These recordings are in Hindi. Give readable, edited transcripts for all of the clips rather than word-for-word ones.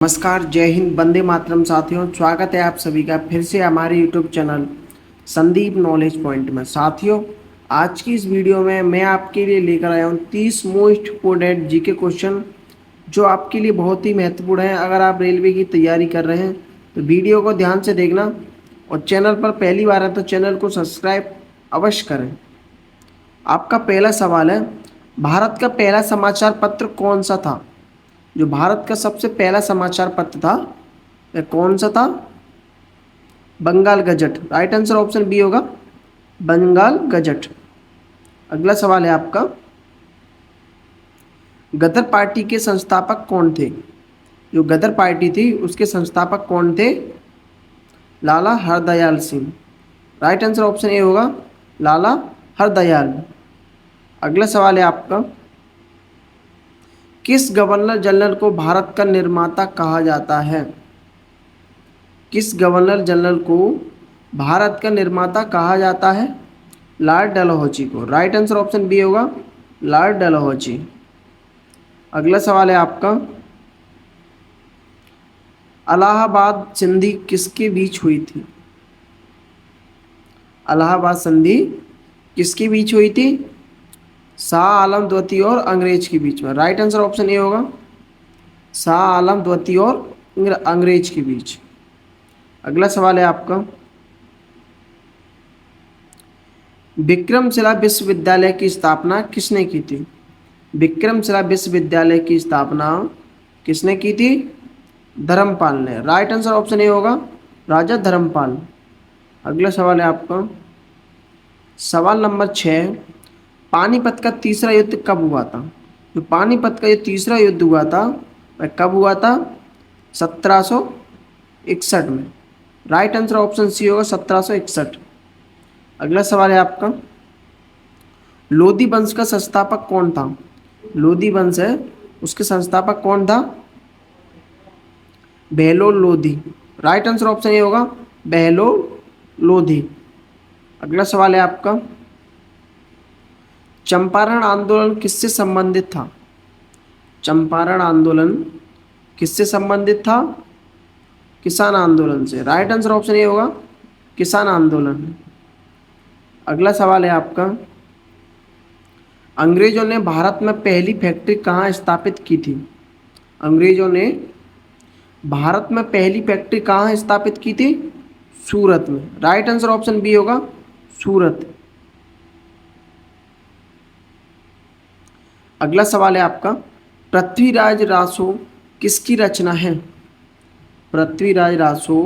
नमस्कार, जय हिंद, वंदे मातरम साथियों। स्वागत है आप सभी का फिर से हमारे YouTube channel Sandeep knowledge point में। साथियों, आज की इस वीडियो में मैं आपके लिए लेकर आया हूँ 30 मोस्ट इम्पोर्टेंट जीके क्वेश्चन जो आपके लिए बहुत ही महत्वपूर्ण है। अगर आप रेलवे की तैयारी कर रहे हैं तो वीडियो को ध्यान से देखना, और चैनल पर पहली बार है तो चैनल को सब्सक्राइब अवश्य करें। आपका पहला सवाल है, भारत का पहला समाचार पत्र कौन सा था? जो भारत का सबसे पहला समाचार पत्र था वह कौन सा था? Bengal gazette. Right answer option B होगा, बंगाल गजट। अगला सवाल है आपका, गदर पार्टी के संस्थापक कौन थे? जो गदर पार्टी थी उसके संस्थापक कौन थे? Lala Hardayal Singh. Right answer option A होगा, लाला हरदयाल। अगला सवाल है आपका, किस गवर्नर जनरल को भारत का निर्माता कहा जाता है? किस गवर्नर जनरल को भारत का निर्माता कहा जाता है? लॉर्ड डलहौजी को। राइट आंसर ऑप्शन बी होगा, लॉर्ड डलहौजी। अगला सवाल है आपका, इलाहाबाद संधि किसके बीच हुई थी? इलाहाबाद संधि किसके बीच हुई थी? शाह आलम द्वितीय और अंग्रेज के बीच में। राइट आंसर ऑप्शन ए होगा, शाह आलम द्वितीय और अंग्रेज के बीच। अगला सवाल है आपका, विक्रमशिला विश्वविद्यालय की स्थापना किसने की थी? विक्रमशिला विश्वविद्यालय की स्थापना किसने की थी? धर्मपाल ने। राइट आंसर ऑप्शन ए होगा, राजा धर्मपाल। अगला सवाल है आपका, सवाल नंबर 6, पानीपत का तीसरा युद्ध कब हुआ था? जो पानीपत का जो तीसरा युद्ध हुआ था वह कब हुआ था? 1761 में। राइट आंसर ऑप्शन सी होगा, 1761। अगला सवाल है आपका, लोधी वंश का संस्थापक कौन था? लोधी वंश है उसके संस्थापक कौन था? Bahlol Lodhi. Right answer option A होगा, बहलोल लोधी। अगला सवाल है आपका, चंपारण आंदोलन किससे संबंधित था? चंपारण आंदोलन किससे संबंधित था? किसान आंदोलन से। राइट आंसर ऑप्शन ए होगा, किसान आंदोलन। अगला सवाल है आपका, अंग्रेजों ने भारत में पहली फैक्ट्री कहाँ स्थापित की थी? अंग्रेजों ने भारत में पहली फैक्ट्री कहाँ स्थापित की थी? सूरत में। राइट आंसर ऑप्शन बी होगा, सूरत। अगला सवाल है आपका, पृथ्वीराज रासो किसकी रचना है? पृथ्वीराज रासो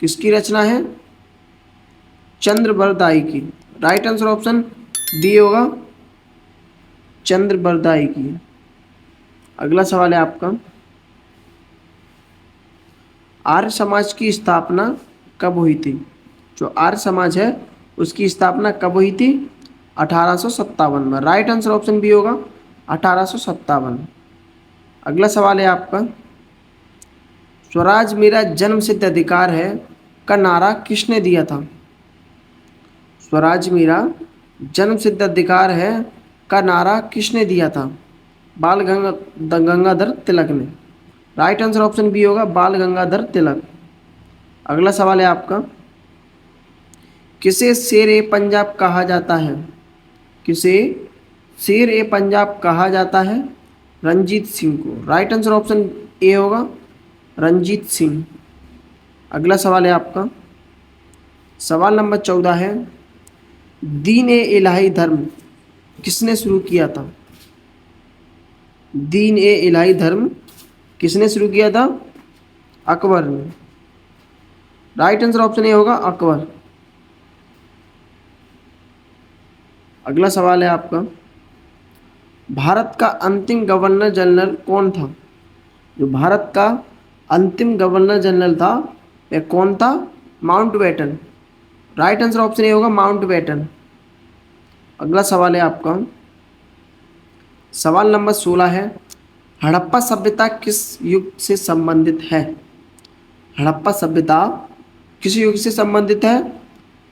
किसकी रचना है? चंद्रबरदाई की। राइट आंसर ऑप्शन बी होगा, चंद्रबरदाई की। अगला सवाल है आपका, आर्य समाज की स्थापना कब हुई थी? जो आर्य समाज है उसकी स्थापना कब हुई थी? 1857 में। राइट आंसर ऑप्शन बी होगा, 1857। अगला सवाल है आपका, स्वराज मेरा जन्म सिद्ध अधिकार है का नारा किसने दिया था? स्वराज मेरा जन्म सिद्ध अधिकार है का नारा किसने दिया था? बाल गंगाधर तिलक ने। राइट आंसर ऑप्शन बी होगा, बाल गंगाधर तिलक। अगला सवाल है आपका, किसे शेर ए पंजाब कहा जाता है? किसे शेर ए पंजाब कहा जाता है? रंजीत सिंह को। राइट आंसर ऑप्शन ए होगा, रंजीत सिंह। अगला सवाल है आपका, सवाल नंबर 14 है, दीन ए इलाही धर्म किसने शुरू किया था? दीन ए इलाही धर्म किसने शुरू किया था? अकबर ने। राइट आंसर ऑप्शन ए होगा, अकबर। अगला सवाल है आपका, भारत का अंतिम गवर्नर जनरल कौन था? जो भारत का अंतिम गवर्नर जनरल था वह कौन था? Mountbatten. Right answer option A होगा, माउंटबेटन। अगला सवाल है आपका, सवाल नंबर 16 है, हड़प्पा सभ्यता किस युग से संबंधित है? हड़प्पा सभ्यता किस युग से संबंधित है?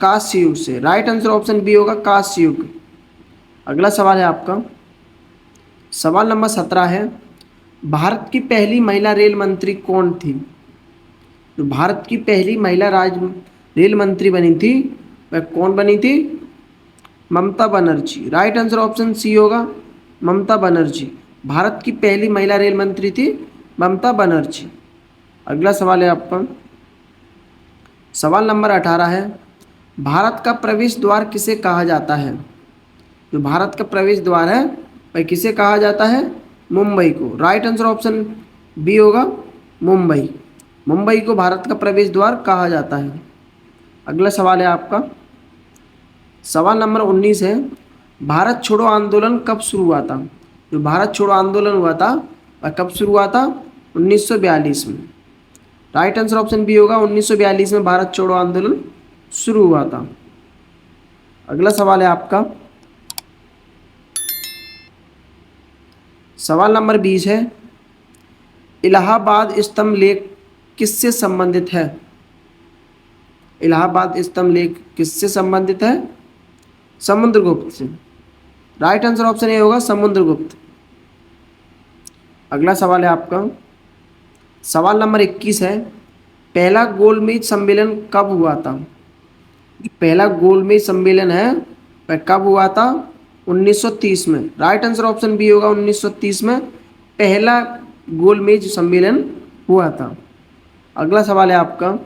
कांस्य युग से। राइट आंसर ऑप्शन बी होगा, कांस्य युग। अगला सवाल है आपका, सवाल नंबर 17 है, भारत की पहली महिला रेल मंत्री कौन थी? जो भारत की पहली महिला रेल मंत्री बनी थी वह कौन बनी थी? Mamata Banerjee. Right answer option C होगा, ममता बनर्जी। भारत की पहली महिला रेल मंत्री थी ममता बनर्जी। अगला सवाल है आपका, सवाल नंबर 18 है, भारत का प्रवेश द्वार किसे कहा जाता है? जो भारत का प्रवेश द्वार है वह किसे कहा जाता है? मुंबई को। राइट आंसर ऑप्शन बी होगा, मुंबई। मुंबई को भारत का प्रवेश द्वार कहा जाता है। अगला सवाल है आपका, सवाल नंबर 19 है, भारत छोड़ो आंदोलन कब शुरू हुआ था? जो भारत छोड़ो आंदोलन हुआ था वह कब शुरू हुआ था? 1942 में। राइट आंसर ऑप्शन बी होगा, 1942 में भारत छोड़ो आंदोलन शुरू हुआ था। अगला सवाल है आपका, सवाल नंबर 20 है, इलाहाबाद स्तंभ लेख किससे संबंधित है? इलाहाबाद स्तंभ लेख किससे संबंधित है? समुद्रगुप्त से। राइट आंसर ऑप्शन ए होगा, समुद्रगुप्त। अगला सवाल है आपका, सवाल नंबर 21 है, पहला गोलमेज सम्मेलन कब हुआ था? पहला गोलमेज सम्मेलन है वह कब हुआ था? 1930 में। राइट आंसर ऑप्शन बी होगा, 1930 में पहला गोलमेज सम्मेलन हुआ था। अगला सवाल है आपका,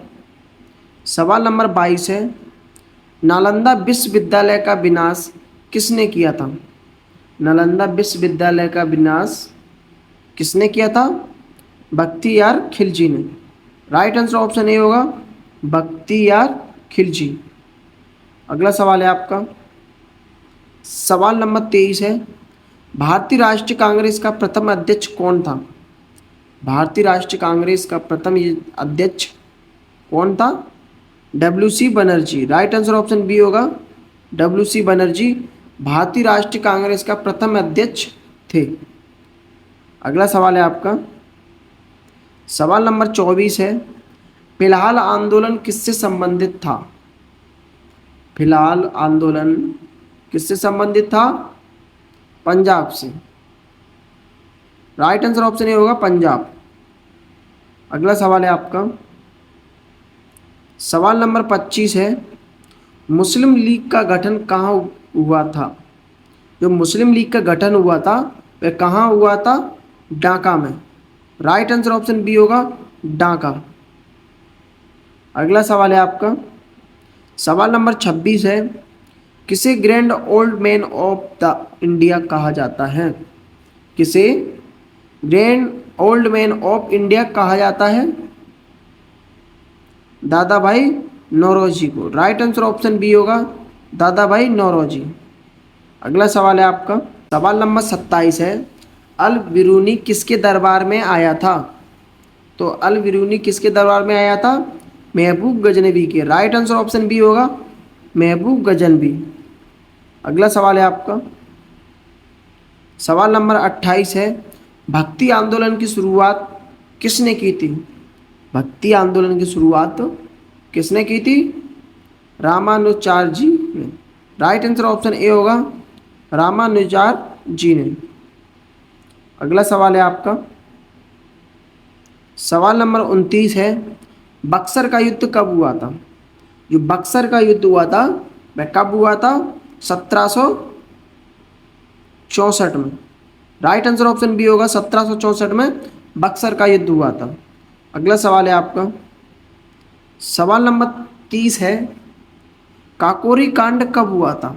सवाल नंबर 22 है, नालंदा विश्वविद्यालय का विनाश किसने किया था? नालंदा विश्वविद्यालय का विनाश किसने किया था? बख्तियार खिलजी ने। राइट आंसर ऑप्शन ए होगा, बख्तियार खिलजी। अगला सवाल है आपका, सवाल नंबर 23 है, भारतीय राष्ट्रीय कांग्रेस का प्रथम अध्यक्ष कौन था? भारतीय राष्ट्रीय कांग्रेस का प्रथम अध्यक्ष कौन था? W C. Banerjee. Right answer option B होगा, डब्ल्यू.सी. बनर्जी भारतीय राष्ट्रीय कांग्रेस का प्रथम अध्यक्ष थे। अगला सवाल है आपका, सवाल नंबर 24 है, फिलहाल आंदोलन किससे संबंधित था? फिलहाल आंदोलन किससे संबंधित था? पंजाब से। राइट आंसर ऑप्शन ए होगा, पंजाब। अगला सवाल है आपका, सवाल नंबर 25 है, मुस्लिम लीग का गठन कहाँ हुआ था? जो मुस्लिम लीग का गठन हुआ था वह कहाँ हुआ था? ढाका में। राइट आंसर ऑप्शन बी होगा, ढाका। अगला सवाल है आपका, सवाल नंबर 26 है, किसे grand old man of the India कहा जाता है? किसे grand old man of India कहा जाता है? दादा भाई नौरोजी को। राइट आंसर ऑप्शन बी होगा, दादा भाई नौरोजी। अगला सवाल है आपका, सवाल नंबर 27 है, अल बिरूनी किसके दरबार में आया था? तो अल बिरूनी किसके दरबार में आया था? महबूब गजनवी के। राइट आंसर ऑप्शन बी होगा, महबूब गजनवी। अगला सवाल है आपका, सवाल नंबर 28 है, भक्ति आंदोलन की शुरुआत किसने की थी? भक्ति आंदोलन की शुरुआत किसने की थी? रामानुजाचार्य जी ने। राइट आंसर ऑप्शन ए होगा, रामानुजाचार्य जी ने। अगला सवाल है आपका, सवाल नंबर 29 है, बक्सर का युद्ध कब हुआ था? जो बक्सर का युद्ध हुआ था वह कब हुआ था? 1764 में। राइट आंसर ऑप्शन बी होगा, 1764 में बक्सर का युद्ध हुआ था। अगला सवाल है आपका, सवाल नंबर 30 है, काकोरी कांड कब हुआ था?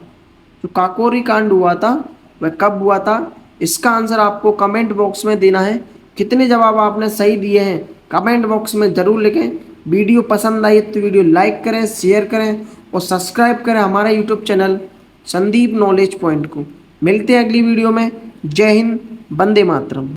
जो काकोरी कांड हुआ था वह कब हुआ था? इसका आंसर आपको कमेंट बॉक्स में देना है। कितने जवाब आपने सही दिए हैं कमेंट बॉक्स में ज़रूर लिखें। वीडियो पसंद आई तो वीडियो लाइक करें, शेयर करें और सब्सक्राइब करें हमारे YouTube channel Sandeep knowledge point को। मिलते हैं अगली वीडियो में। जय हिंद, वंदे मातरम।